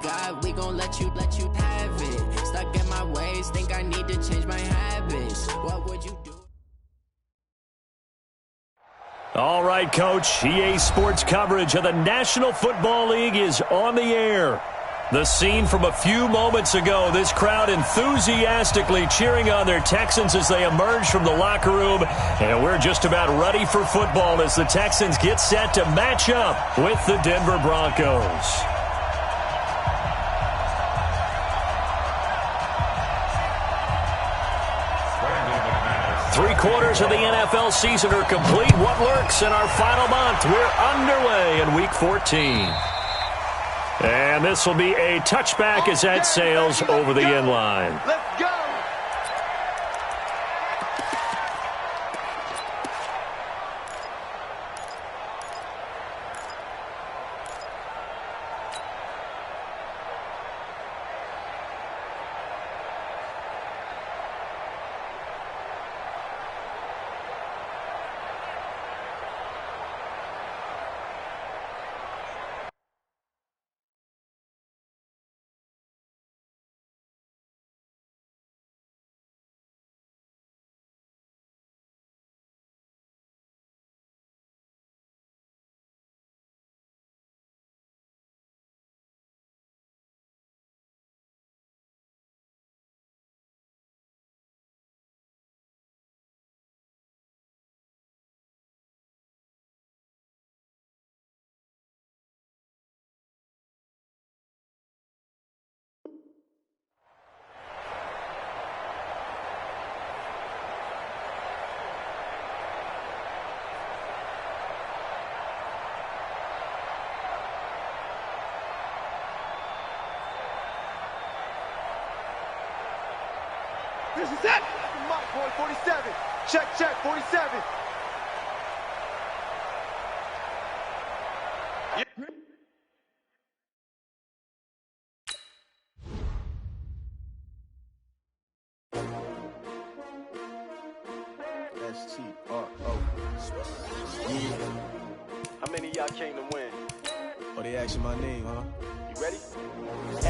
God, we gon' let you have it. Stuck in my ways, think I need to change my habits. What would you do? All right, Coach. EA Sports coverage of the National Football League is on the air. The scene from a few moments ago, this crowd enthusiastically cheering on their Texans as they emerge from the locker room. And we're just about ready for football as the Texans get set to match up with the Denver Broncos. Three-quarters of the NFL season are complete. What lurks in our final month? We're underway in Week 14. And this will be a touchback as that sails over the end line. Let's go! This is it! Mike, boy, 47. Check, 47. Yep. STRO. Yeah. How many of y'all came to win? Oh, they asking my name, huh? You ready?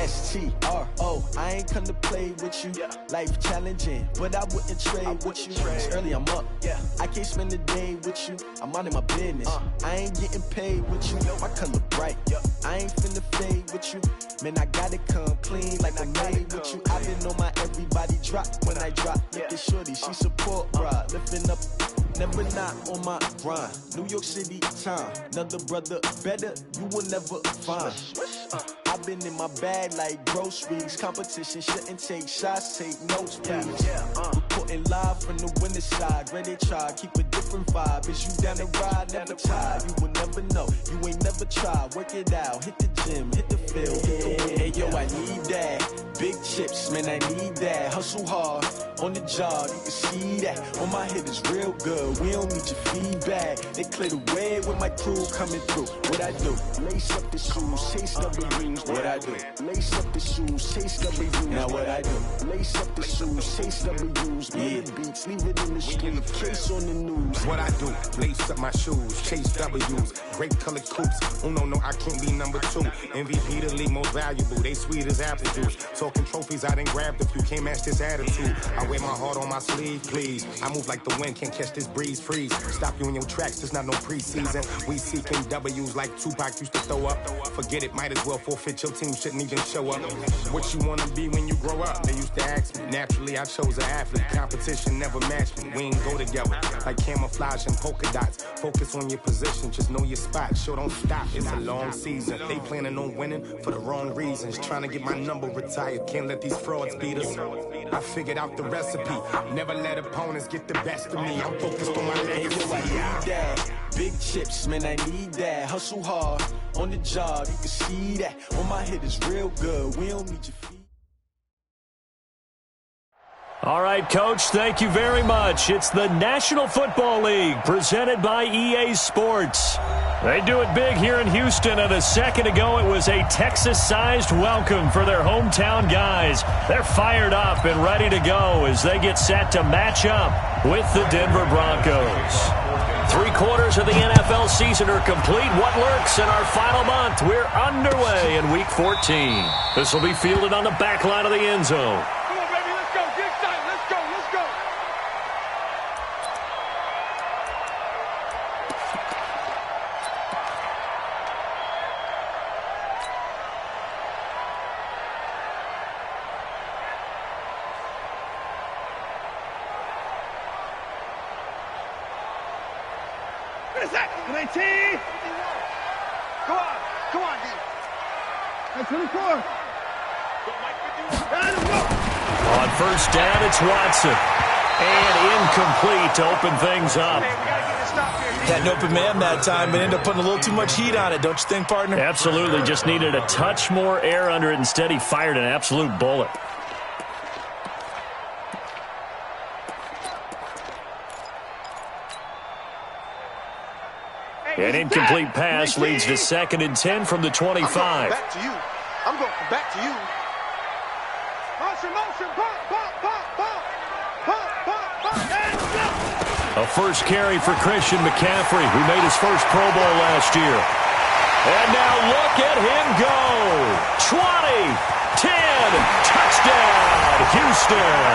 STRO, I ain't come to play with you. Yeah. Life challenging, but I wouldn't trade with you. It's early, I'm up. Yeah. I can't spend the day with you. I'm out in my business. I ain't getting paid with you. My color bright. I ain't finna fade with you. Man, I gotta come clean like I'm made with you. I been on my everybody drop when I drop. Look at shorty, she support, bruh. Lifting up, never not on my grind. New York City time, another brother better, you will never find. I've been in my bag like groceries. Competition shouldn't take shots, take notes, please. Reporting live from the winning side. Ready to try, keep a different vibe. Is you down the ride, never tired. You will never know, you ain't never tried. Work it out, hit the gym, hit the field, hit the win. Hey yo, I need that. Big chips, man, I need that. Hustle hard, on the job, you can see that. On my hit is real good, we don't need your feedback. They clear the way with my crew coming through. What I do? Lace up the shoes, chase up the rings. What I do? Lace up the shoes, chase up the rings. Now what I do? Lace up the shoes, chase up the rings. Yeah, beats, leave it in the street, case on the news. What I do? Lace up my shoes, chase W's. Great colored coops. Oh no, I can't be number 2. MVP the league most valuable. They sweet as apple juice. Talking trophies, I done grabbed a few. Can't match this attitude. I wear my heart on my sleeve, please. I move like the wind, can't catch this breeze, freeze. Stop you in your tracks, there's not no preseason. We seeking W's like Tupac used to throw up. Forget it, might as well forfeit. Your team shouldn't even show up. What you wanna be when you grow up? They used to ask me. Naturally, I chose an athlete. Competition never matched me. We ain't go together like camouflage and polka dots. Focus on your position, just know your spot. Show don't stop, it's a long season. They planning on winning for the wrong reasons. Trying to get my number retired. Can't let these frauds beat us. I figured out the recipe. Never let opponents get the best of me. I'm focused on my legacy. I need that. Big chips, man, I need that. Hustle hard, on the job, you can see that. On my hit is real good, we don't need your feet. All right, Coach, thank you very much. It's the National Football League presented by EA Sports. They do it big here in Houston, and a second ago it was a Texas-sized welcome for their hometown guys. They're fired up and ready to go as they get set to match up with the Denver Broncos. 3/4 of the NFL season are complete. What lurks in our final month? We're underway in Week 14. This will be fielded on the back line of the end zone. Come on, baby, let's go. Get excited. Let's go. Let's go. What is that? 19. Go on. Come on, D. That's 24. On first down, it's Watson. And incomplete to open things up. Had an open man that time, but ended up putting a little too much heat on it, don't you think, partner? Absolutely. Just needed a touch more air under it. Instead, he fired an absolute bullet. An incomplete pass leads to 2nd and 10 from the 25. Back to you. I'm going back to you. Motion, pump, pump, pump, pump, pump, pump, pump, and go. A first carry for Christian McCaffrey, who made his first Pro Bowl last year. And now look at him go. 20, 10, touchdown, Houston.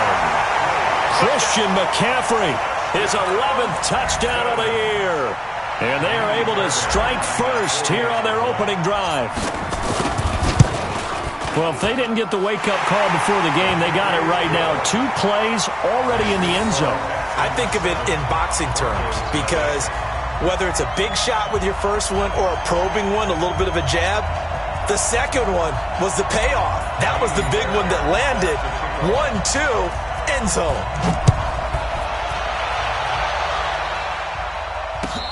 Christian McCaffrey, his 11th touchdown of the year. And they are able to strike first here on their opening drive. Well, if they didn't get the wake-up call before the game, they got it right now. 2 plays already in the end zone. I think of it in boxing terms because whether it's a big shot with your first one or a probing one, a little bit of a jab, the second one was the payoff. That was the big one that landed. 1-2, end zone.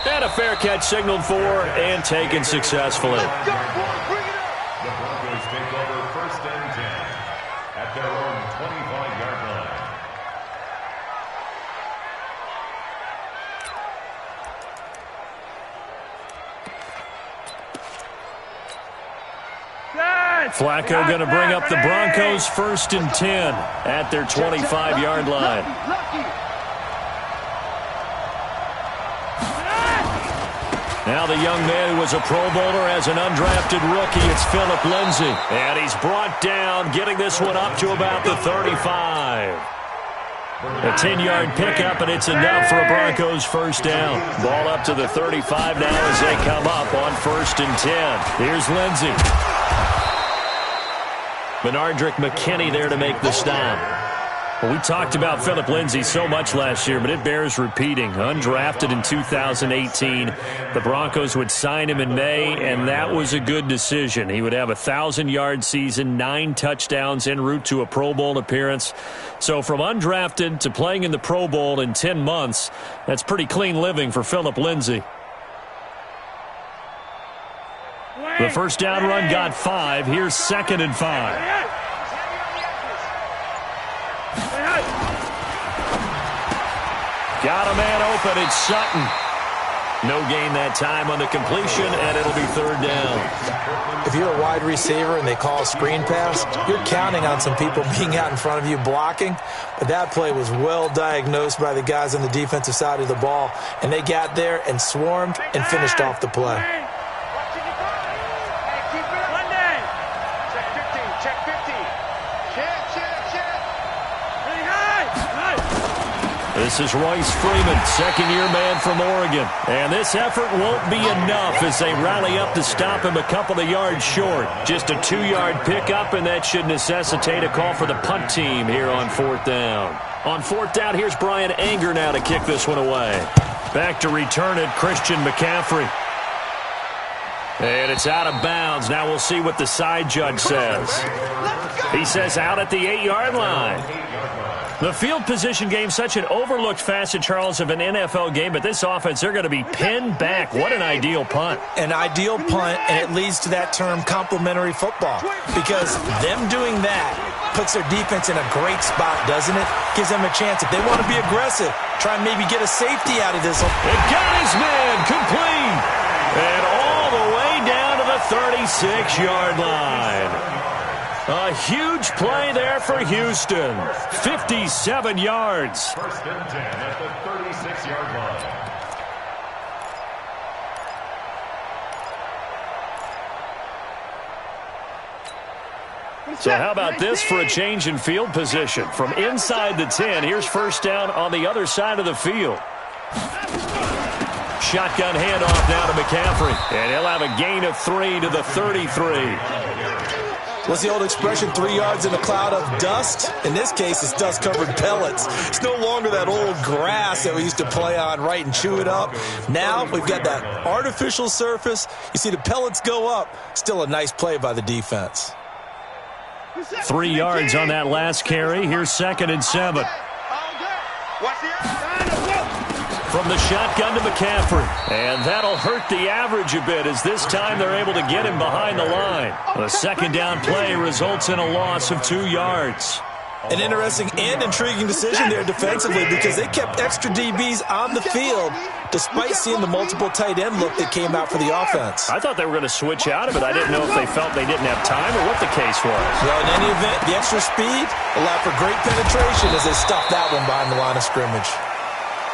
And a fair catch signaled for and taken successfully. Go, boy, bring it up. The Broncos take over 1st and 10 at their own 25-yard line. Flacco going to bring up the Broncos 1st and 10 at their 25-yard line. Now the young man who was a Pro Bowler as an undrafted rookie, it's Philip Lindsay. And he's brought down, getting this one up to about the 35. A 10-yard pickup, and it's enough for a Broncos first down. Ball up to the 35 now as they come up on 1st and 10. Here's Lindsay. Benardrick McKinney there to make the stop. Well, we talked about Philip Lindsay so much last year, but it bears repeating. Undrafted in 2018. The Broncos would sign him in May, and that was a good decision. He would have a 1,000-yard season, 9 touchdowns en route to a Pro Bowl appearance. So from undrafted to playing in the Pro Bowl in 10 months, that's pretty clean living for Philip Lindsay. The first down run got 5. Here's 2nd and 5. Got a man open. It's Sutton. No gain that time on the completion, and it'll be 3rd down. If you're a wide receiver and they call a screen pass, you're counting on some people being out in front of you blocking. But that play was well diagnosed by the guys on the defensive side of the ball, and they got there and swarmed and finished off the play. This is Royce Freeman, second-year man from Oregon. And this effort won't be enough as they rally up to stop him a couple of yards short. Just a 2-yard pickup, and that should necessitate a call for the punt team here on 4th down. On 4th down, here's Brian Anger now to kick this one away. Back to return it, Christian McCaffrey. And it's out of bounds. Now we'll see what the side judge says. He says out at the 8-yard line. The field position game, such an overlooked facet, Charles, of an NFL game, but this offense, they're going to be pinned back. What an ideal punt. An ideal punt, and it leads to that term complementary football, because them doing that puts their defense in a great spot, doesn't it? Gives them a chance. If they want to be aggressive, try and maybe get a safety out of this. It got his man complete, and all the way down to the 36-yard line. A huge play there for Houston. 57 yards. 1st and 10 at the 36-yard line. So how about this for a change in field position? From inside the 10, here's first down on the other side of the field. Shotgun handoff now to McCaffrey. And he'll have a gain of 3 to the 33. What's the old expression, 3 yards in a cloud of dust? In this case, it's dust-covered pellets. It's no longer that old grass that we used to play on, right, and chew it up. Now we've got that artificial surface. You see the pellets go up. Still a nice play by the defense. 3 yards on that last carry. Here's 2nd and 7. From the shotgun to McCaffrey. And that'll hurt the average a bit as this time they're able to get him behind the line. The second down play results in a loss of 2 yards. An interesting and intriguing decision there defensively because they kept extra DBs on the field despite seeing the multiple tight end look that came out for the offense. I thought they were going to switch out of it. I didn't know if they felt they didn't have time or what the case was. Well, in any event, the extra speed allowed for great penetration as they stuffed that one behind the line of scrimmage.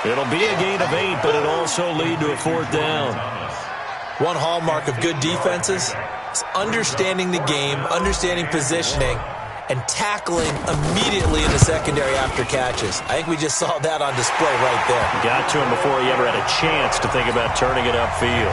It'll be a gain of 8, but it'll also lead to a 4th down. One hallmark of good defenses is understanding the game, understanding positioning, and tackling immediately in the secondary after catches. I think we just saw that on display right there. Got to him before he ever had a chance to think about turning it upfield.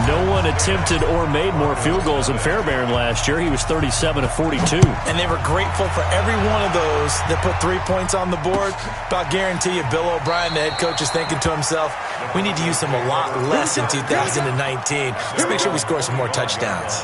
No one attempted or made more field goals than Fairbairn last year. He was 37 of 42. And they were grateful for every one of those that put 3 points on the board. But I'll guarantee you, Bill O'Brien, the head coach, is thinking to himself, we need to use them a lot less in 2019. Let's make sure we score some more touchdowns.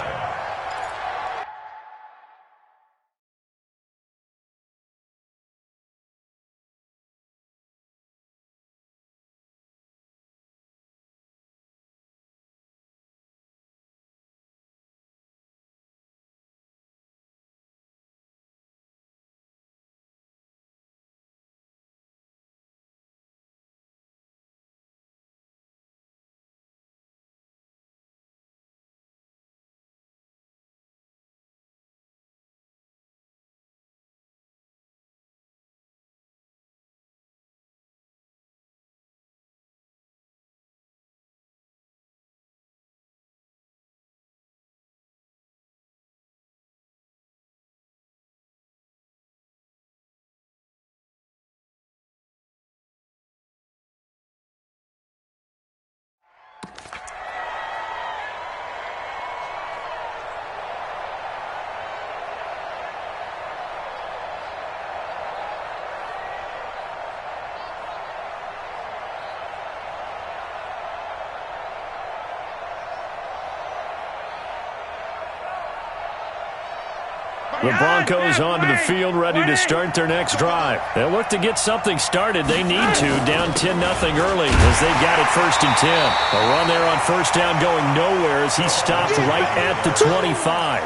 The Broncos onto the field, ready to start their next drive. They'll look to get something started. They need to, down 10-0 early as they've got it 1st and 10. A run there on first down going nowhere as he stopped right at the 25.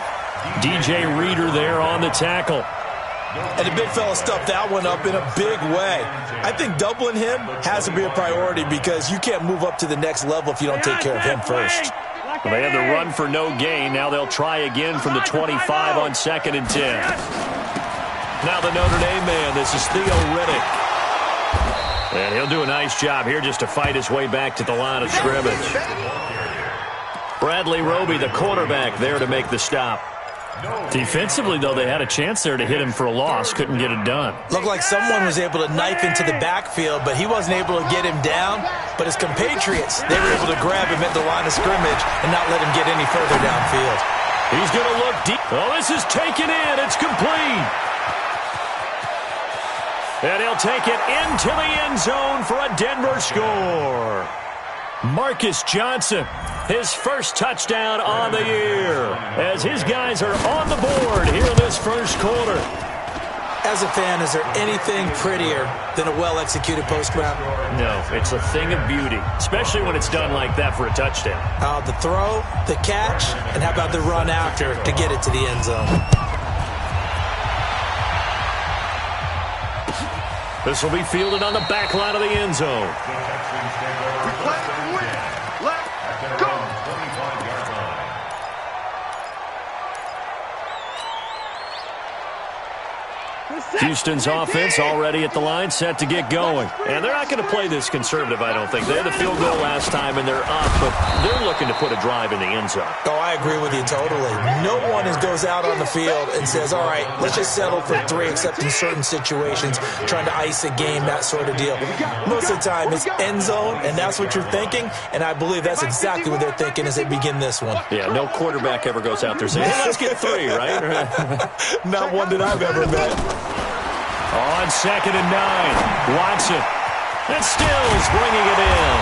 DJ Reader there on the tackle. And the big fella stuffed that one up in a big way. I think doubling him has to be a priority because you can't move up to the next level if you don't take care of him first. Well, they had the run for no gain. Now they'll try again from the 25 on 2nd and 10. Now the Notre Dame man, this is Theo Riddick. And he'll do a nice job here just to fight his way back to the line of scrimmage. Bradley Roby, the quarterback, there to make the stop. Defensively, though, they had a chance there to hit him for a loss. Couldn't get it done. Looked like someone was able to knife into the backfield, but he wasn't able to get him down. But his compatriots, they were able to grab him at the line of scrimmage and not let him get any further downfield. He's going to look deep. Oh, this is taken in. It's complete. And he'll take it into the end zone for a Denver score. Marcus Johnson, his first touchdown on the year, as his guys are on the board here in this first quarter. As a fan, is there anything prettier than a well-executed post route? No, it's a thing of beauty, especially when it's done like that for a touchdown. The throw, the catch, and how about the run after to get it to the end zone? This will be fielded on the back line of the end zone. Houston's offense already at the line, set to get going. And they're not going to play this conservative, I don't think. They had a field goal last time, and they're up, but they're looking to put a drive in the end zone. Oh, I agree with you totally. No one goes out on the field and says, all right, let's just settle for 3, except in certain situations, trying to ice a game, that sort of deal. Most of the time, it's end zone, and that's what you're thinking, and I believe that's exactly what they're thinking as they begin this one. Yeah, no quarterback ever goes out there saying, hey, let's get 3, right? Not one that I've ever met. On 2nd and 9, Watson. And Stills bringing it in.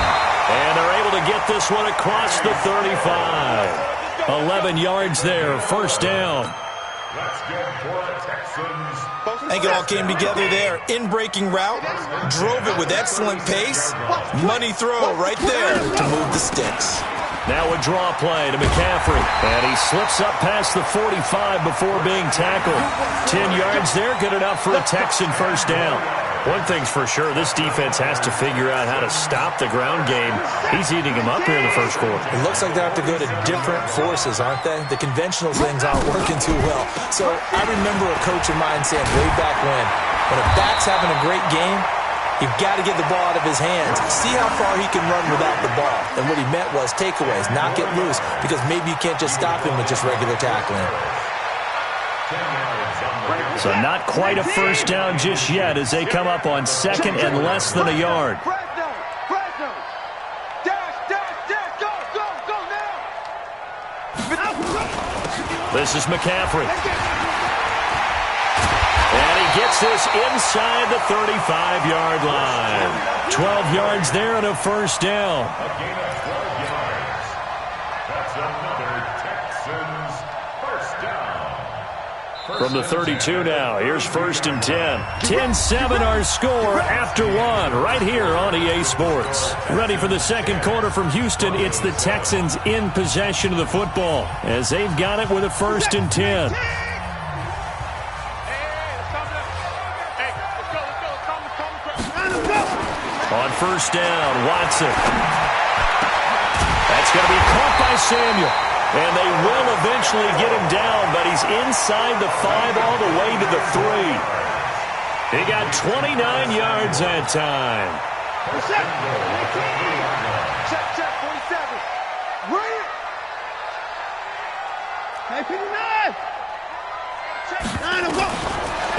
And they're able to get this one across the 35. 11 yards there, first down. That's good for the Texans. I think it all came together there. In-breaking route, drove it with excellent pace. Money throw right there to move the sticks. Now a draw play to McCaffrey. And he slips up past the 45 before being tackled. 10 yards there, good enough for a Texan first down. One thing's for sure, this defense has to figure out how to stop the ground game. He's eating them up here in the first quarter. It looks like they have to go to different forces, aren't they? The conventional things aren't working too well. So I remember a coach of mine saying way back when a back's having a great game, you've got to get the ball out of his hands. See how far he can run without the ball. And what he meant was takeaways, not get loose, because maybe you can't just stop him with just regular tackling. So not quite a first down just yet as they come up on 2nd and less than a yard. This is McCaffrey. And he gets this inside the 35-yard line. 12 yards there and a first down. A gain of 12 yards. That's another Texans first down. From the 32 now, here's 1st and 10. 10-7 our score after 1 right here on EA Sports. Ready for the second quarter from Houston. It's the Texans in possession of the football as they've got it with a 1st and 10. On first down, Watson. That's going to be caught by Samuel. And they will eventually get him down, but he's inside the 5 all the way to the 3. He got 29 yards that time. Check, 47. Right. Hey, 59. Check, 9 and 1.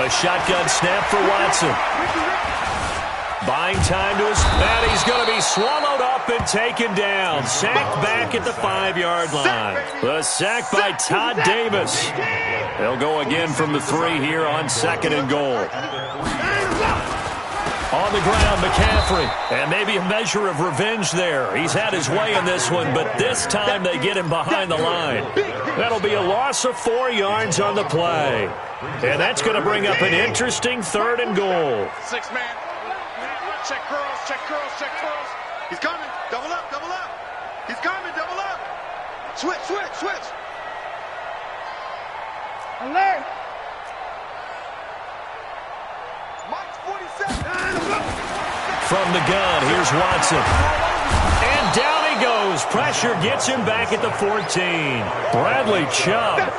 A shotgun snap for Watson. Buying time to his bat. He's going to be swallowed up and taken down. Sacked back at the 5-yard line. The sack by Todd Davis. They'll go again from the 3 here on 2nd and goal. On the ground, McCaffrey. And maybe a measure of revenge there. He's had his way in this one, but this time they get him behind the line. That'll be a loss of 4 yards on the play. And that's going to bring up an interesting 3rd and goal. 6-man. Check curls, check curls, check curls. He's coming. Double up, double up. He's coming, double up. Switch, switch, switch. Alert. Mike's 47. From the gun, here's Watson. And down he goes. Pressure gets him back at the 14. Bradley Chubb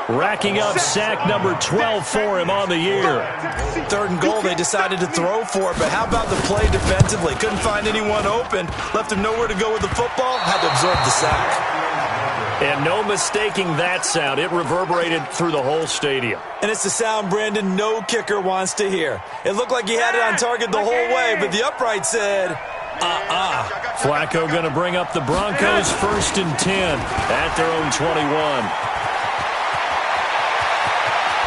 racking up sack number 12 for him on the year. 3rd and goal, they decided to throw for it, but how about the play defensively? Couldn't find anyone open, left him nowhere to go with the football, had to absorb the sack. And no mistaking that sound. It reverberated through the whole stadium. And it's the sound, Brandon, no kicker wants to hear. It looked like he had it on target the whole way, but the upright said, Flacco going to bring up the Broncos 1st and 10 at their own 21.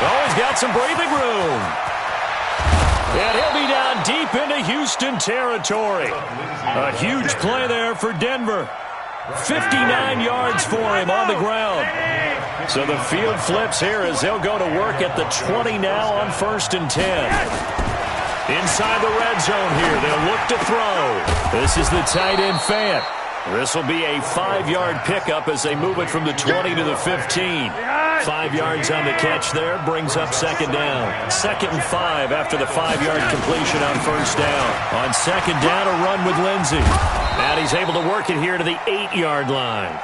Oh, he's got some breathing room. And he'll be down deep into Houston territory. A huge play there for Denver. 59 yards for him on the ground. So the field flips here as they'll go to work at the 20 now on 1st and 10. Inside the red zone here, they'll look to throw. This is the tight end Fant. This will be a 5-yard pickup as they move it from the 20 to the 15. 5 yards on the catch there, brings up 2nd down. 2nd and 5 after the 5-yard completion on 1st down. On 2nd down, a run with Lindsey. And he's able to work it here to the 8-yard line.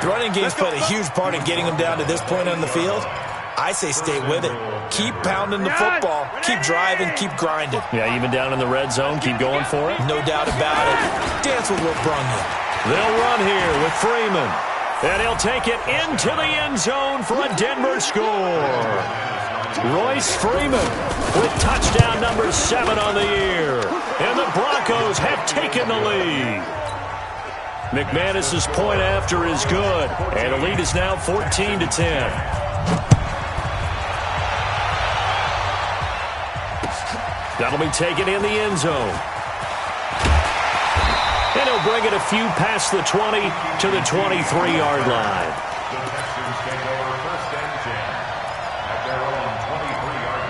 The running game's played a huge part in getting him down to this point on the field. I say stay with it. Keep pounding the football. Keep driving. Keep grinding. Yeah, even down in the red zone, keep going for it. No doubt about it. Dance with what brung you. They'll run here with Freeman. And he'll take it into the end zone for a Denver score. Royce Freeman with touchdown number 7 on the year. And the Broncos have taken the lead. McManus's point after is good. And the lead is now 14-10. That'll be taken in the end zone. And he'll bring it a few past the 20 to the 23-yard line. The Texans take over 1st and 10 at their own 23-yard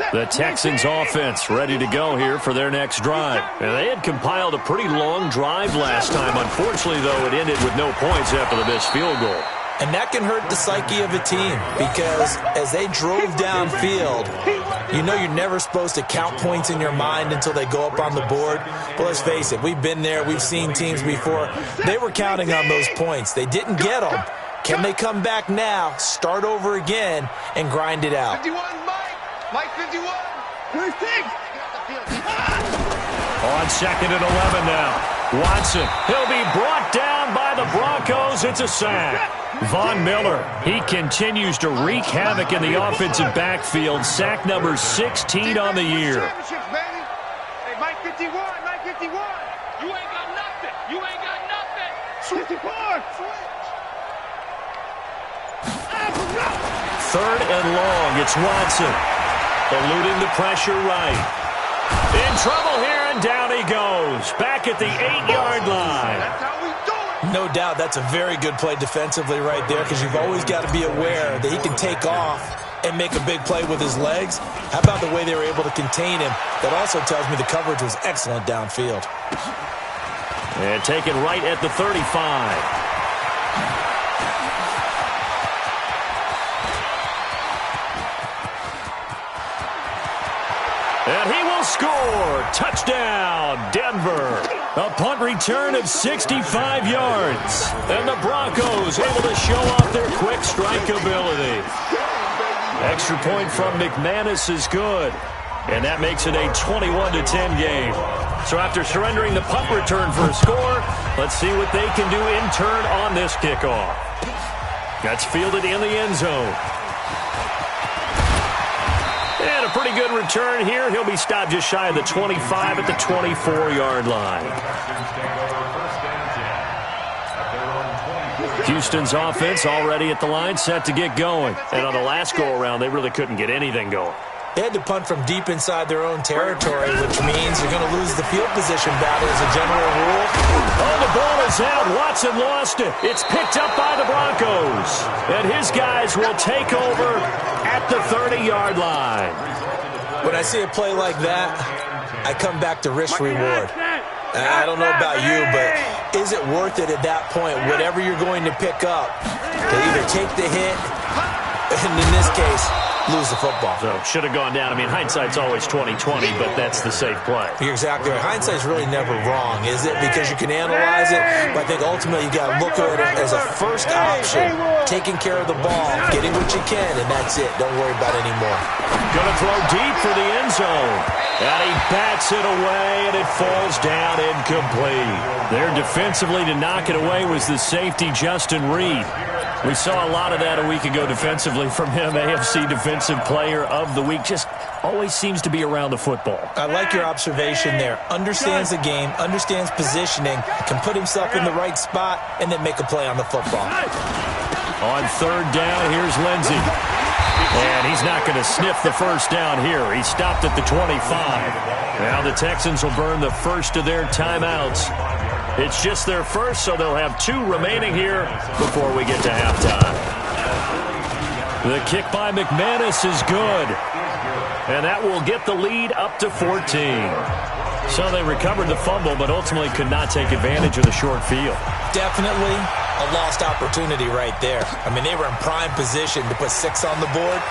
line. The Texans offense ready to go here for their next drive. And they had compiled a pretty long drive last time. Unfortunately, though, it ended with no points after the missed field goal. And that can hurt the psyche of a team because as they drove downfield, you know you're never supposed to count points in your mind until they go up on the board. But let's face it, we've been there. We've seen teams before. They were counting on those points. They didn't get them. Can they come back now, start over again, and grind it out? 51, Mike 51. On 2nd and 11 now. Watson, he'll be brought down by the Broncos. It's a sack. Von Miller, he continues to wreak havoc in the offensive backfield. Sack number 16 on the year. Hey, Mike 51, Mike 51. You ain't got nothing. You ain't got nothing. Switch the board. Third and long, it's Watson. Eluding the pressure right. In trouble here, and down he goes. Back at the 8-yard line. That's how we do it. No doubt that's a very good play defensively right there because you've always got to be aware that he can take off and make a big play with his legs. How about the way they were able to contain him? That also tells me the coverage was excellent downfield. And taken right at the 35. And he will score. Touchdown, Denver. A punt return of 65 yards. And the Broncos able to show off their quick strike ability. Extra point from McManus is good. And that makes it a 21-10 game. So after surrendering the punt return for a score, let's see what they can do in turn on this kickoff. That's fielded in the end zone. And a pretty good return here. He'll be stopped just shy of the 25 at the 24-yard line. Houston's offense already at the line, set to get going. And on the last go-around, they really couldn't get anything going. They had to punt from deep inside their own territory, which means they're going to lose the field position battle as a general rule. Oh, the ball is out. Watson lost it. It's picked up by the Broncos. And his guys will take over at the 30-yard line. When I see a play like that, I come back to risk-reward. I don't know about you, but is it worth it at that point, whatever you're going to pick up, to either take the hit, and in this case, lose the football? So, should have gone down. I mean, hindsight's always 20/20, but that's the safe play. You're exactly right. Hindsight's really never wrong, is it? Because you can analyze it, but I think ultimately you got to look at it as a first option, taking care of the ball, getting what you can, and that's it. Don't worry about it anymore. Gonna throw deep for the end zone. And he bats it away, and it falls down incomplete. There defensively to knock it away was the safety, Justin Reed. We saw a lot of that a week ago defensively from him. AFC Defensive Player of the Week. Just always seems to be around the football. I like your observation there. Understands the game, understands positioning, can put himself in the right spot, and then make a play on the football. On third down, here's Lindsey. And he's not going to sniff the first down here. He stopped at the 25. Now the Texans will burn the first of their timeouts. It's just their first, so they'll have 2 remaining here before we get to halftime. The kick by McManus is good. And that will get the lead up to 14. So they recovered the fumble, but ultimately could not take advantage of the short field. Definitely a lost opportunity right there. I mean, they were in prime position to put 6 on the board.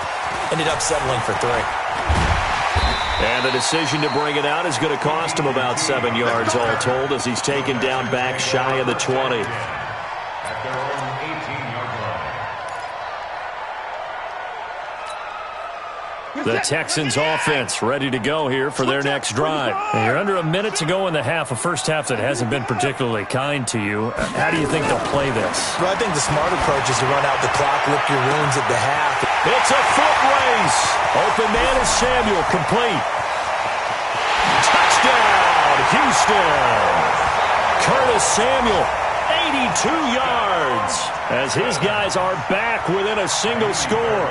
Ended up settling for 3. And And the decision to bring it out is going to cost him about 7 yards all told as he's taken down back shy of the 20. At their own 18-yard line. The Texans offense ready to go here for their next drive. And you're under a minute to go in the half, a first half that hasn't been particularly kind to you. How do you think they'll play this? Well, I think the smart approach is to run out the clock, lick your wounds at the half. It's a foot race. Open man is Samuel, complete. Touchdown, Houston. Curtis Samuel, 82 yards, as his guys are back within a single score.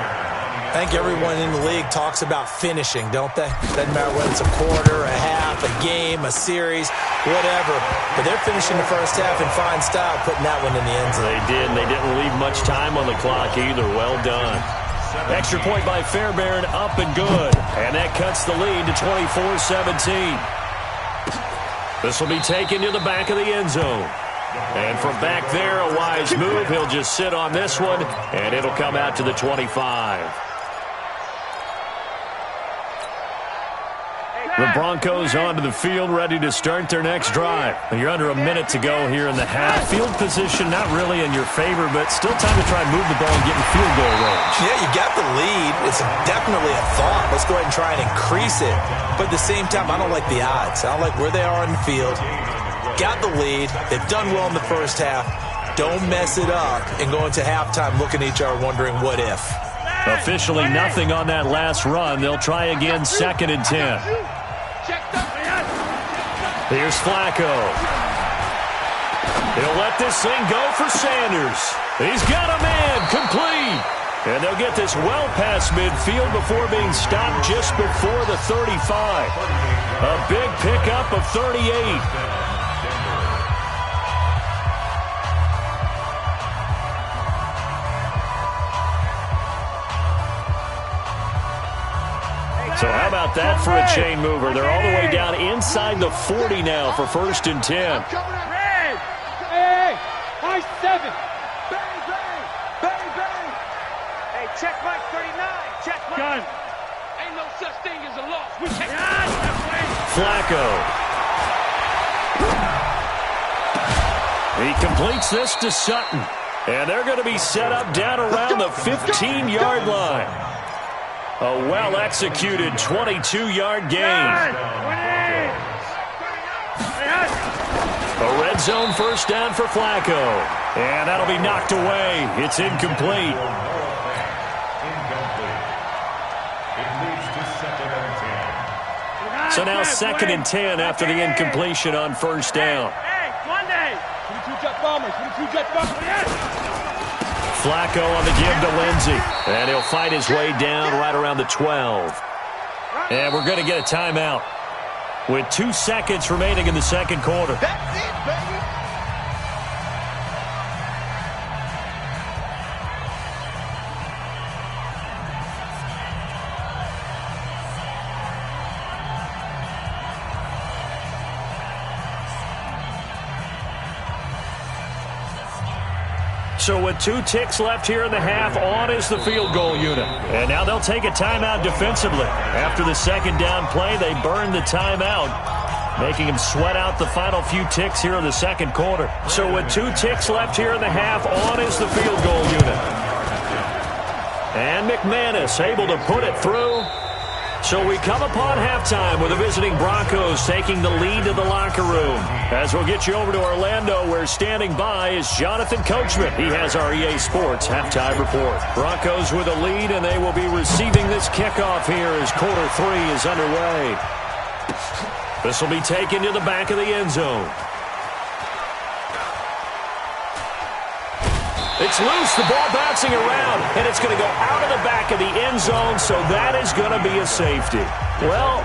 I think everyone in the league talks about finishing, don't they? Doesn't matter whether it's a quarter, a half, a game, a series, whatever. But they're finishing the first half in fine style, putting that one in the end zone. They did, and they didn't leave much time on the clock either. Well done. Extra point by Fairbairn, up and good. And that cuts the lead to 24-17. This will be taken to the back of the end zone. And from back there, a wise move. He'll just sit on this one, and it'll come out to the 25. The Broncos onto the field, ready to start their next drive. You're under a minute to go here in the half. Field position not really in your favor, but still time to try and move the ball and get in field goal range. Yeah, you got the lead. It's definitely a thought. Let's go ahead and try and increase it. But at the same time, I don't like the odds. I don't like where they are on the field. Got the lead. They've done well in the first half. Don't mess it up and go into halftime looking at each other wondering what if. Officially nothing on that last run. They'll try again, 2nd and 10. Here's Flacco. He'll let this thing go for Sanders. He's got a man, complete. And they'll get this well past midfield before being stopped just before the 35. A big pickup of 38. So how about that for a chain mover? They're all the way down inside the 40 now for 1st and 10. Hey, high 7. Bang, bang, bang, bang. Hey, check Mike 39. Check Mike. Gun. Ain't no such thing as a loss. We check Flacco. He completes this to Sutton. And they're going to be set up down around the 15-yard line. A well-executed 22-yard gain. A red zone first down for Flacco. And that'll be knocked away. It's incomplete. So now 2nd and 10 after the incompletion on first down. Flacco on the give to Lindsey. And he'll fight his way down right around the 12. And we're going to get a timeout with 2 seconds remaining in the second quarter. That's it, baby. So with 2 ticks left here in the half, on is the field goal unit. And now they'll take a timeout defensively. After the second down play, they burn the timeout, making him sweat out the final few ticks here in the second quarter. So with 2 ticks left here in the half, on is the field goal unit. And McManus able to put it through. So we come upon halftime with the visiting Broncos taking the lead to the locker room. As we'll get you over to Orlando, where standing by is Jonathan Coachman. He has our EA Sports halftime report. Broncos with a lead, and they will be receiving this kickoff here as quarter 3 is underway. This will be taken to the back of the end zone. It's loose, the ball bouncing around, and it's going to go out of the back of the end zone, so that is going to be a safety. Well,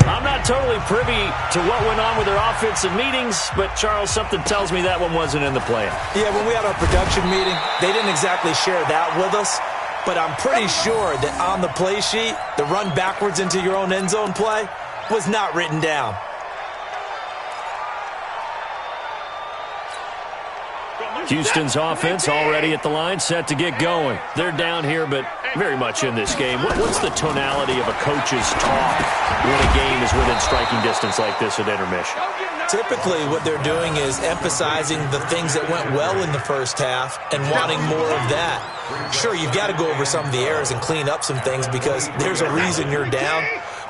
I'm not totally privy to what went on with their offensive meetings, but, Charles, something tells me that one wasn't in the plan. Yeah, when we had our production meeting, they didn't exactly share that with us, but I'm pretty sure that on the play sheet, the run backwards into your own end zone play was not written down. Houston's offense already at the line, set to get going. They're down here, but very much in this game. What's the tonality of a coach's talk when a game is within striking distance like this at intermission? Typically, what they're doing is emphasizing the things that went well in the first half and wanting more of that. Sure, you've got to go over some of the errors and clean up some things because there's a reason you're down.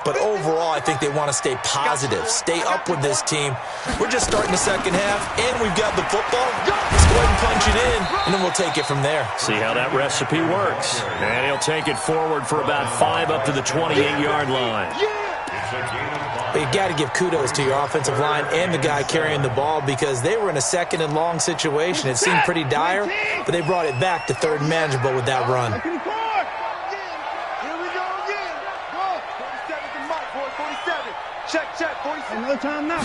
But overall, I think they want to stay positive, stay up with this team. We're just starting the second half, and we've got the football. Let's go ahead and punch it in, and then we'll take it from there. See how that recipe works. And he'll take it forward for about 5 up to the 28-yard line. But you got to give kudos to your offensive line and the guy carrying the ball because they were in a second and long situation. It seemed pretty dire, but they brought it back to third and manageable with that run. No time now.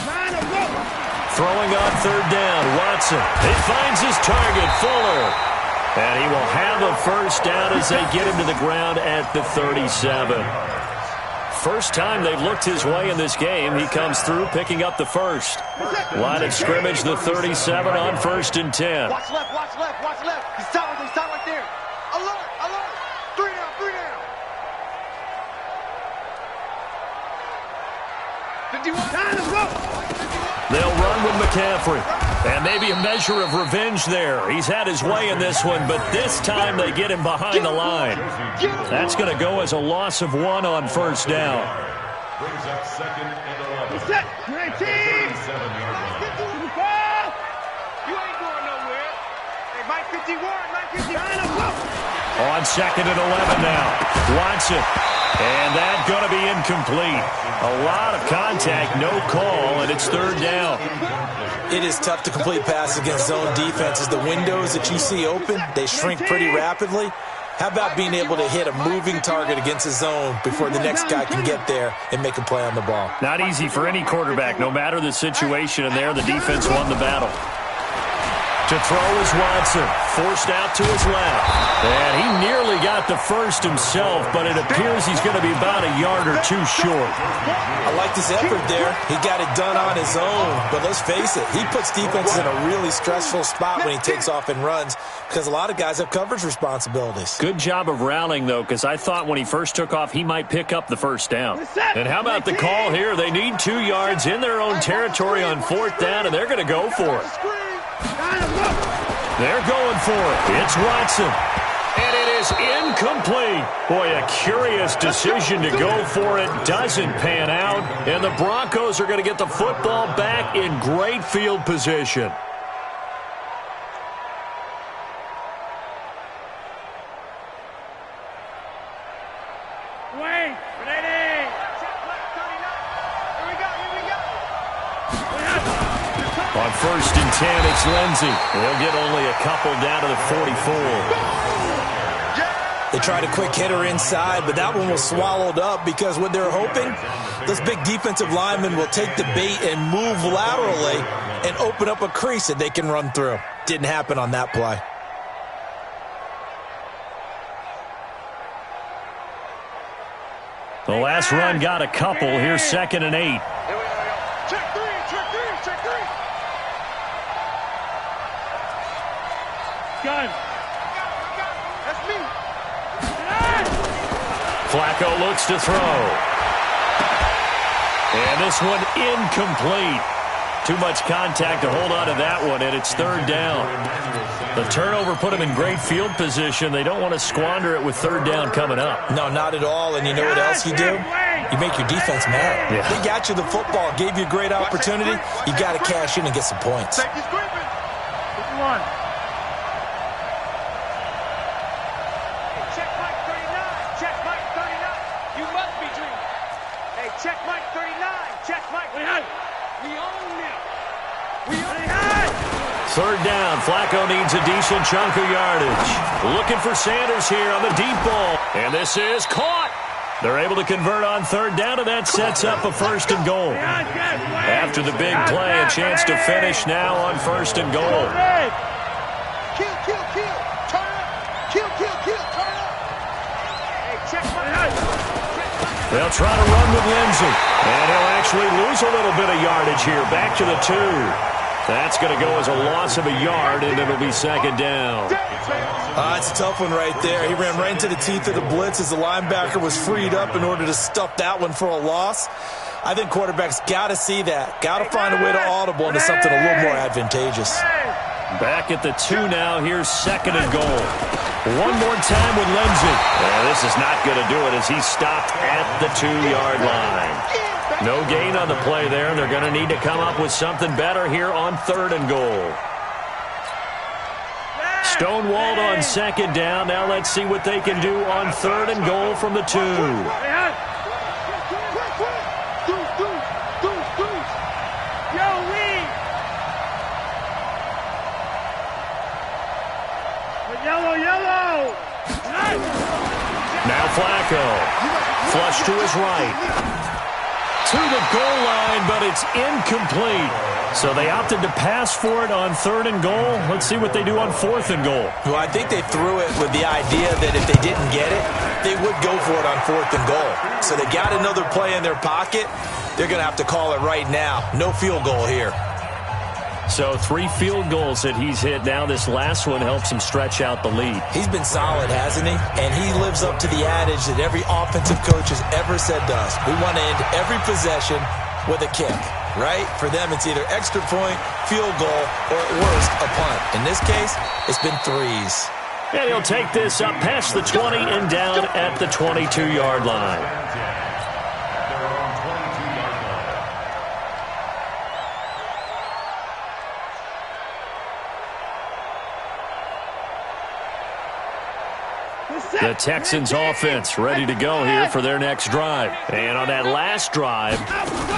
Throwing on third down, Watson. He finds his target, Fuller. And he will have a first down as they get him to the ground at the 37. First time they've looked his way in this game. He comes through picking up the first. Line of scrimmage, the 37 on 1st and 10. Watch left, watch left, watch left. He's stopped right there. Alert, alert. 3 down, 3 down. 51. Time to go. They'll run with McCaffrey. And maybe a measure of revenge there. He's had his way in this one, but this time they get him behind the line. That's going to go as a loss of 1 on 1st down. Brings up 2nd and 11. Set. 19. 37-yard line. You ain't going nowhere. Hey, Mike 51, Mike 51. On 2nd and 11 now. Watson. And that's going to be incomplete. A lot of contact, no call, and it's 3rd down. It is tough to complete passes against zone defenses. The windows that you see open, they shrink pretty rapidly. How about being able to hit a moving target against a zone before the next guy can get there and make a play on the ball? Not easy for any quarterback, no matter the situation, and there the defense won the battle. To throw is Watson, forced out to his left. And he nearly got the first himself, but it appears he's going to be about a yard or 2 short. I liked his effort there. He got it done on his own. But let's face it, he puts defenses in a really stressful spot when he takes off and runs because a lot of guys have coverage responsibilities. Good job of rallying, though, because I thought when he first took off, he might pick up the first down. And how about the call here? They need 2 yards in their own territory on 4th down, and they're going to go for it. They're going for it. It's Watson. And it is incomplete. Boy, a curious decision to go for it. Doesn't pan out. And the Broncos are going to get the football back in great field position. Wait, ready. On 1st and 10, it's Lindsey. They'll get only a couple down to the 44. They tried a quick hitter inside, but that one was swallowed up because what they're hoping, those big defensive linemen will take the bait and move laterally and open up a crease that they can run through. Didn't happen on that play. The last run got a couple. Here's 2nd and 8. Check 3, check 3, check 3. Gun. That's me. Flacco looks to throw. And this one incomplete. Too much contact to hold on to that one, and it's 3rd down. The turnover put them in great field position. They don't want to squander it with 3rd down coming up. No, not at all. And you know what else you do? You make your defense mad. Yeah. They got you the football, gave you a great opportunity. You got to cash in and get some points. Take his gripping. 51. Check Mike 39. Check Mike 39. You must be dreaming. Hey, check Mike 39. Check Mike. We own them. We own them. 3rd down. Flacco needs a decent chunk of yardage. Looking for Sanders here on the deep ball. And this is caught. They're able to convert on 3rd down, and that sets up a 1st and goal. After the big play, a chance to finish now on 1st and goal. Kill, kill, kill. Turn up. Kill, kill, kill. Turn up. Hey, check Mike. They'll try to run with Lindsey. And he'll actually lose a little bit of yardage here. Back to the 2. That's going to go as a loss of a yard, and it'll be second down. It's a tough one right there. He ran right into the teeth of the blitz as the linebacker was freed up in order to stuff that one for a loss. I think quarterbacks got to see that. Got to find a way to audible into something a little more advantageous. Back at the 2 now. Here's second and goal. One more time with Lindsey. This is not going to do it as he's stopped at the 2-yard line. No gain on the play there. They're going to need to come up with something better here on third and goal. Stonewalled on second down. Now let's see what they can do on third and goal from the 2. Now Flacco. Flush to his right. To the goal line, but it's incomplete. So they opted to pass for it on third and goal. Let's see what they do on fourth and goal. Well, I think they threw it with the idea that if they didn't get it, they would go for it on fourth and goal. So they got another play in their pocket. They're going to have to call it right now. No field goal here. So 3 field goals that he's hit now. This last one helps him stretch out the lead. He's been solid, hasn't he? And he lives up to the adage that every offensive coach has ever said to us. We want to end every possession with a kick, right? For them, it's either extra point, field goal, or at worst, a punt. In this case, it's been 3s. And he'll take this up past the 20 and down at the 22-yard line. The Texans offense ready to go here for their next drive. And on that last drive,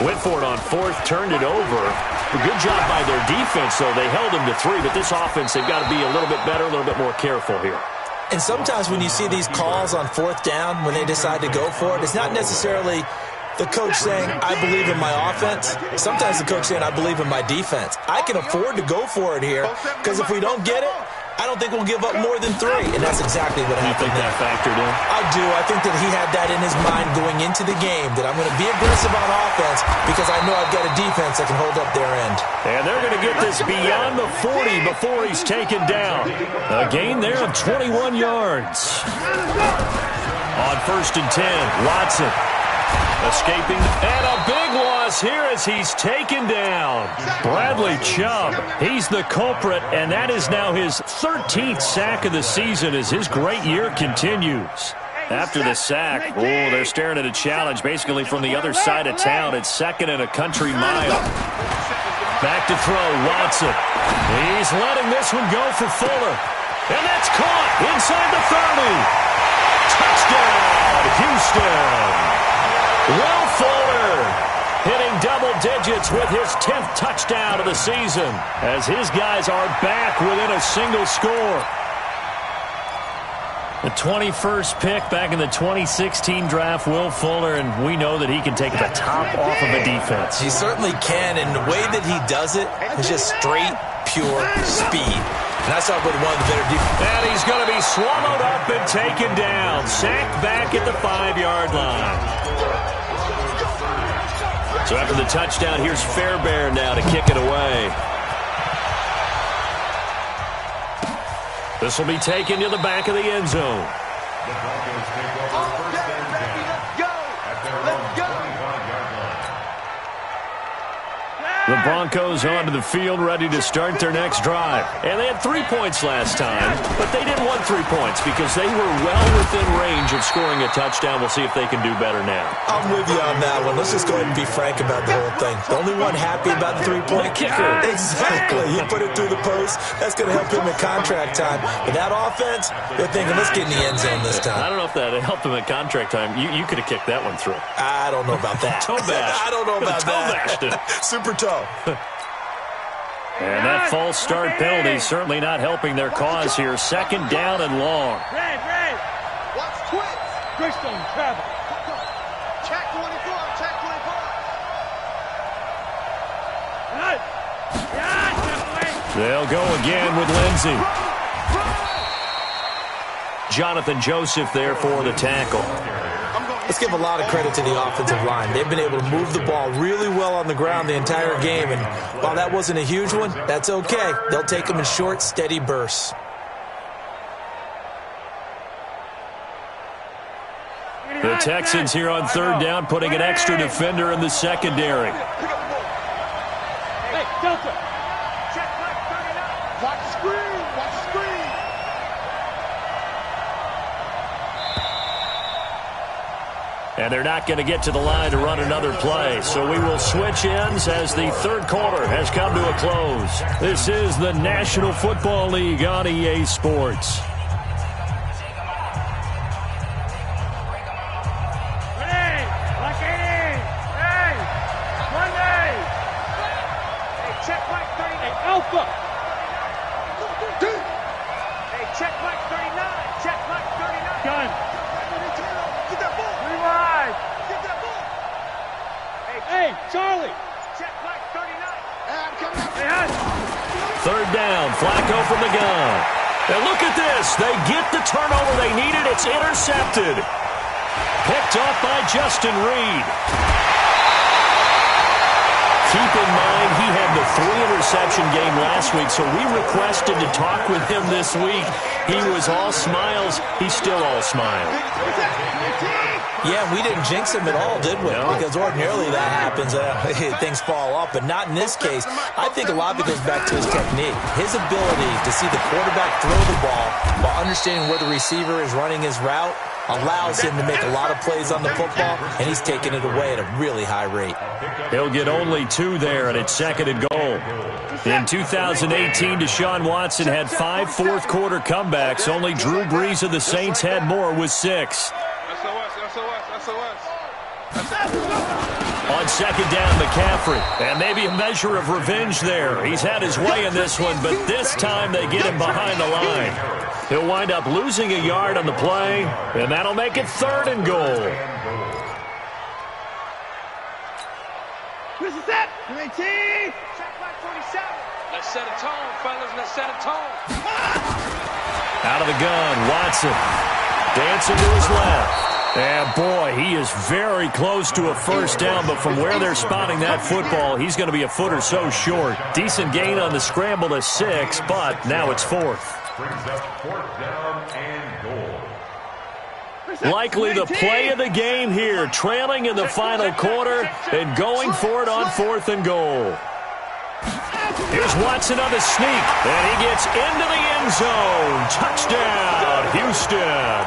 went for it on fourth, turned it over. A good job by their defense, though. They held them to 3, but this offense, they've got to be a little bit better, a little bit more careful here. And sometimes when you see these calls on fourth down, when they decide to go for it, it's not necessarily the coach saying, I believe in my offense. Sometimes the coach saying, I believe in my defense. I can afford to go for it here because if we don't get it, I don't think we'll give up more than 3, and that's exactly what happened. You think that factored in? I do. I think that he had that in his mind going into the game, that I'm going to be aggressive on offense because I know I've got a defense that can hold up their end. And they're going to get this beyond the 40 before he's taken down. A gain there of 21 yards. On first and 10, Watson escaping, and a big loss here as he's taken down. Bradley Chubb, he's the culprit, and that is now his 13th sack of the season as his great year continues. After the sack, they're staring at a challenge basically from the other side of town. It's second and a country mile. Back to throw, Watson. He's letting this one go for Fuller. And that's caught inside the 30. Touchdown, Houston. Will Fuller hitting double digits with his 10th touchdown of the season as his guys are back within a single score. The 21st pick back in the 2016 draft, Will Fuller, and we know that he can take the top off of a defense. He certainly can, and the way that he does it is just straight, pure speed. And that's not with one of the better defenses. And he's going to be swallowed up and taken down. Sacked back at the 5-yard line. So after the touchdown, here's Fairbairn now to kick it away. This will be taken to the back of the end zone. The Broncos take over first and 10 at their own 25-yard line. The Broncos onto the field, ready to start their next drive. And they had 3 points last time, but they didn't want 3 points because they were well within range of scoring a touchdown. We'll see if they can do better now. I'm with you on that one. Let's just go ahead and be frank about the whole thing. The only one happy about the 3-point kicker. Exactly. He put it through the post. That's going to help him in contract time. But that offense, they're thinking, let's get in the end zone this time. I don't know if that helped him at contract time. You could have kicked that one through. I don't know about that. Toe bash. I don't know about that. Super toe. And that false start penalty certainly not helping their cause here. Second down and long. Red. Watch twins. Christian travel. Check 24, check 24. They'll go again with Lindsey. Jonathan Joseph there for the tackle. I'm going Let's give a lot of credit to the offensive line. They've been able to move the ball really well on the ground the entire game, and while that wasn't a huge one, that's okay. They'll take them in short, steady bursts. The Texans here on third down, putting an extra defender in the secondary. Hey, Delta. Check back 39. Watch screen. Watch screen. And they're not going to get to the line to run another play. So we will switch ends as the third quarter has come to a close. This is the National Football League on EA Sports. Third down, Flacco from the gun. And look at this. They get the turnover they needed. It's intercepted. Picked off by Justin Reed. Keep in mind, he had the 3-interception game last week, so we requested to talk with him this week. He was all smiles. He's still all smiles. Yeah, we didn't jinx him at all, did we? No. Because ordinarily that happens. Things fall off, but not in this case. I think a lot of it goes back to his technique. His ability to see the quarterback throw the ball while understanding where the receiver is running his route allows him to make a lot of plays on the football, and he's taking it away at a really high rate. He'll get only 2 there, and it's second and goal. In 2018, Deshaun Watson had 5 fourth-quarter comebacks. Only Drew Brees of the Saints had more with 6. On second down, McCaffrey. And maybe a measure of revenge there. He's had his way in this one, but this time they get him behind the line. He'll wind up losing a yard on the play, and that'll make it third and goal. This is it. 19. Check back 47. Let's set a tone, fellas. Let's set a tone. Out of the gun, Watson. Dancing to his left. And, boy, he is very close to a first down, but from where they're spotting that football, he's going to be a foot or so short. Decent gain on the scramble to 6, but now it's 4th. Brings up 4th down and goal. Likely the play of the game here, trailing in the final quarter and going for it on 4th and goal. Here's Watson on the sneak, and he gets into the end zone. Touchdown, Houston.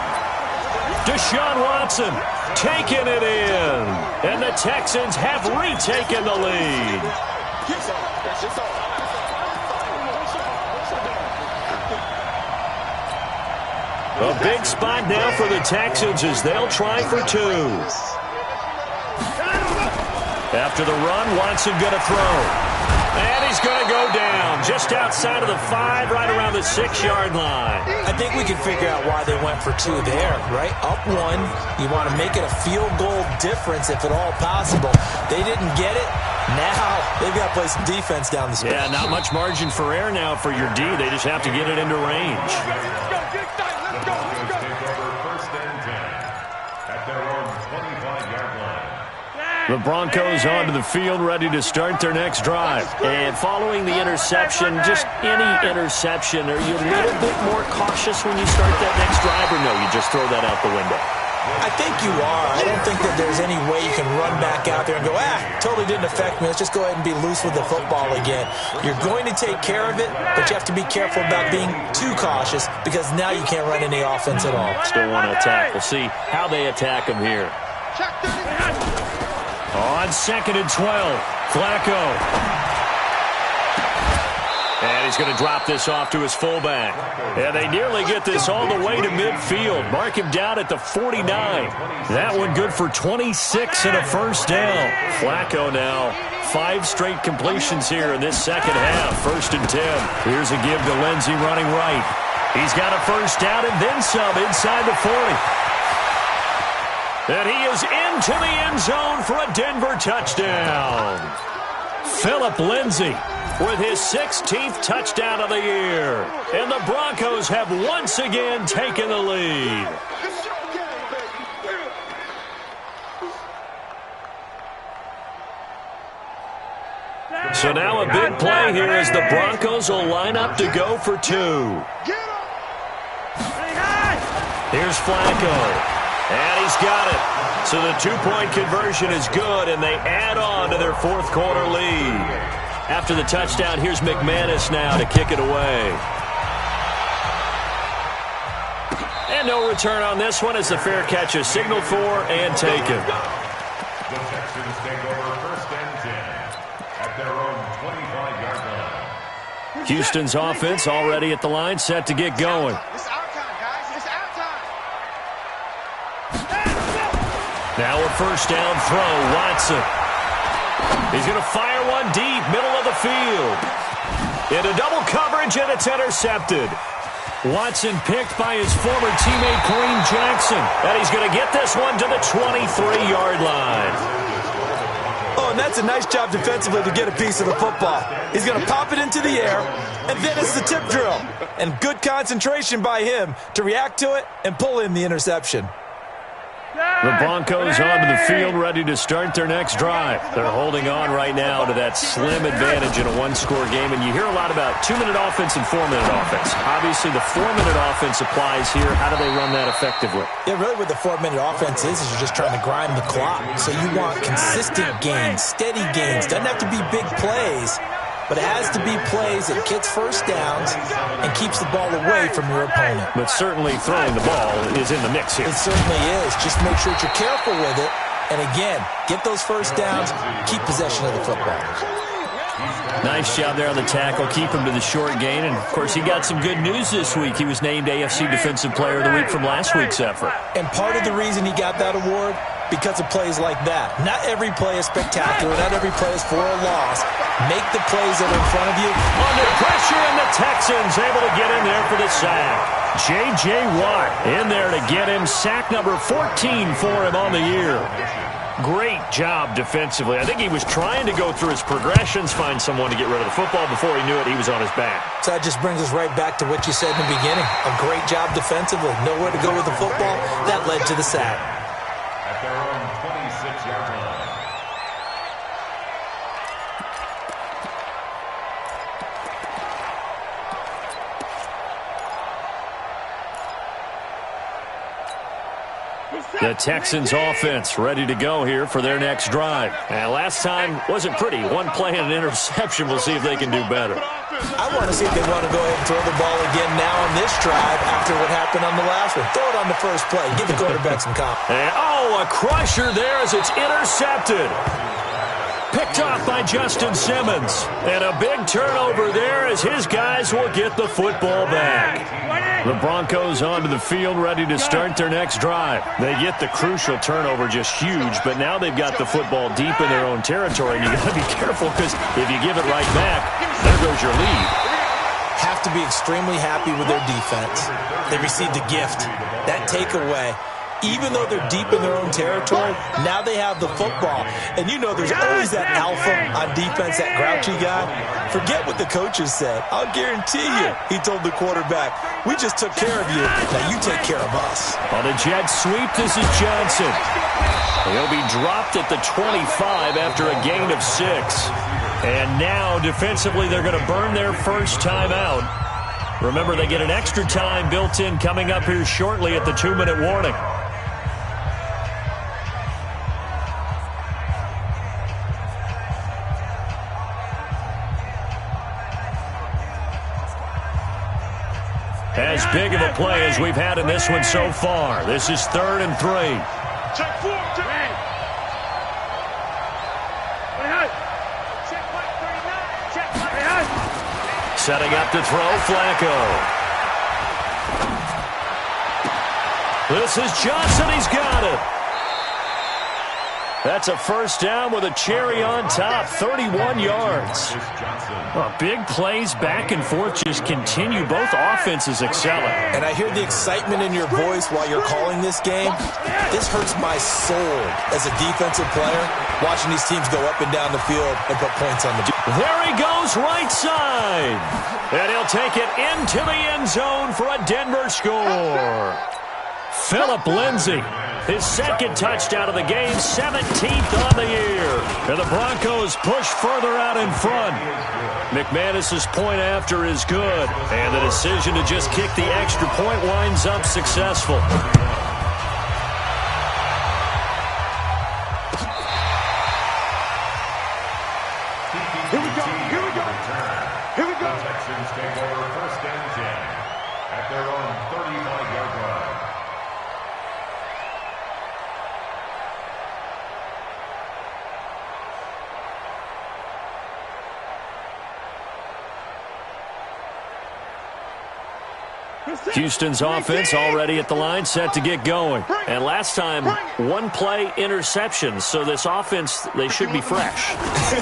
Deshaun Watson taking it in, and the Texans have retaken the lead. A big spot now for the Texans as they'll try for 2. After the run, Watson going to throw. And he's going to go down just outside of the 5, right around the 6-yard line. I think we can figure out why they went for 2 there, right? Up 1, you want to make it a field goal difference if at all possible. They didn't get it. Now they've got to play some defense down the stretch. Yeah, not much margin for error now for your D. They just have to get it into range. The Broncos onto the field, ready to start their next drive. And following the interception, just any interception, are you a little bit more cautious when you start that next drive, or no, you just throw that out the window? I think you are. I don't think that there's any way you can run back out there and go, totally didn't affect me. Let's just go ahead and be loose with the football again. You're going to take care of it, but you have to be careful about being too cautious because now you can't run any offense at all. Still want to attack. We'll see how they attack him here. On 2nd and 12, Flacco. And he's going to drop this off to his fullback. And they nearly get this all the way to midfield. Mark him down at the 49. That one good for 26 and a first down. Flacco now, 5 straight completions here in this second half. 1st and 10. Here's a give to Lindsey running right. He's got a first down and then some inside the 40. And he is into the end zone for a Denver touchdown. Phillip Lindsay with his 16th touchdown of the year. And the Broncos have once again taken the lead. So now a big play here as the Broncos will line up to go for 2. Here's Flacco. And he's got it. So the 2-point conversion is good, and they add on to their fourth quarter lead. After the touchdown, here's McManus now to kick it away. And no return on this one as the fair catch is signaled for and taken. The Texans take over first and 10 at their own 25-yard line. Houston's offense already at the line, set to get going. It's our time, guys. It's our time. Now a first down throw, Watson. He's going to fire one deep, middle of the field. Into double coverage, and it's intercepted. Watson picked by his former teammate Kareem Jackson. And he's going to get this one to the 23-yard line. Oh, and that's a nice job defensively to get a piece of the football. He's going to pop it into the air, and then it's the tip drill. And good concentration by him to react to it and pull in the interception. The Broncos onto the field, ready to start their next drive. They're holding on right now to that slim advantage in a one-score game, and you hear a lot about 2-minute offense and 4-minute offense. Obviously, the 4-minute offense applies here. How do they run that effectively? Yeah, really what the 4-minute offense is you're just trying to grind the clock. So you want consistent gains, steady gains. Doesn't have to be big plays, but it has to be plays that gets first downs and keeps the ball away from your opponent. But certainly throwing the ball is in the mix here. It certainly is. Just make sure that you're careful with it. And again, get those first downs, keep possession of the football. Nice job there on the tackle. Keep him to the short gain. And, of course, he got some good news this week. He was named AFC Defensive Player of the Week from last week's effort. And part of the reason he got that award, because of plays like that. Not every play is spectacular. Not every play is for a loss. Make the plays that are in front of you. Under pressure, and the Texans able to get in there for the sack. J.J. Watt in there to get him. Sack number 14 for him on the year. Great job defensively. I think he was trying to go through his progressions, find someone to get rid of the football. Before he knew it, he was on his back. So that just brings us right back to what you said in the beginning. A great job defensively. Nowhere to go with the football. That led to the sack. At their own 26-yard line. The Texans offense ready to go here for their next drive. And last time wasn't pretty. One play and an interception. We'll see if they can do better. I want to see if they want to go ahead and throw the ball again now on this drive after what happened on the last one. Throw it on the first play. Give the quarterback some confidence. A crusher there as it's intercepted. Picked off by Justin Simmons. And a big turnover there as his guys will get the football back. The Broncos onto the field ready to start their next drive. They get the crucial turnover, just huge, but now they've got the football deep in their own territory, and you got to be careful because if you give it right back, there goes your lead. Have to be extremely happy with their defense. They received a gift. That takeaway, even though they're deep in their own territory, now they have the football. And you know there's always that alpha on defense, that grouchy guy. Forget what the coaches said. I'll guarantee you, he told the quarterback, we just took care of you. Now you take care of us. On a jet sweep, this is Johnson. He'll be dropped at the 25 after a gain of 6. And now, defensively, they're going to burn their first time out. Remember, they get an extra time built in coming up here shortly at the 2-minute warning. As big of a play as we've had in this one so far. This is 3rd and 3. Check 4, check. Setting up to throw, Flacco. This is Johnson. He's got it. That's a first down with a cherry on top, 31 yards. Big plays back and forth just continue. Both offenses excelling. And I hear the excitement in your voice while you're calling this game. This hurts my soul as a defensive player, watching these teams go up and down the field and put points on the board. There he goes, right side. And he'll take it into the end zone for a Denver score. Phillip Lindsay His second touchdown of the game, 17th on the year. And the Broncos push further out in front. McManus's point after is good. And the decision to just kick the extra point winds up successful. Here we go. Here we go. Here we go. The Texans take over 1st and 10 at their own 35-yard line. Houston's offense already at the line, set to get going. And last time, one-play interceptions. So this offense, they should be fresh.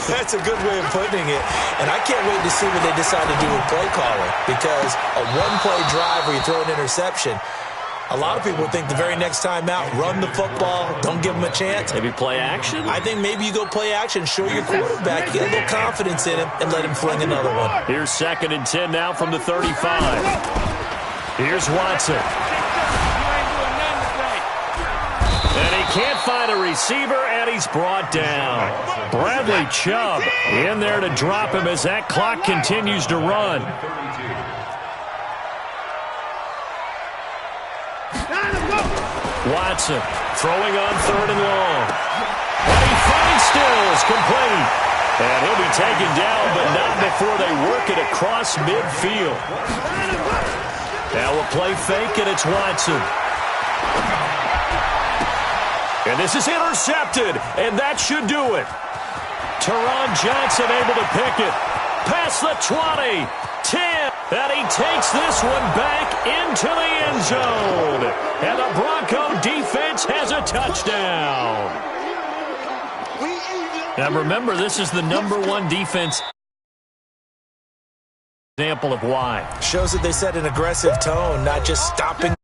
That's a good way of putting it. And I can't wait to see what they decide to do with play calling. Because a one-play drive where you throw an interception, a lot of people think the very next time out, run the football, don't give them a chance. Maybe play action? I think maybe you go play action, show your quarterback, get a little confidence in him, and let him fling another one. Here's 2nd and 10 now from the 35. Here's Watson. And he can't find a receiver, and he's brought down. Bradley Chubb in there to drop him as that clock continues to run. Watson throwing on 3rd and long. And he finds Stills complete. And he'll be taken down, but not before they work it across midfield. Now we'll play fake, and it's Watson. And this is intercepted, and that should do it. Teron Johnson able to pick it. Past the 20, 10, and he takes this one back into the end zone. And the Bronco defense has a touchdown. Now remember, this is the #1 defense. Example of why. Shows that they set an aggressive tone, not just stopping.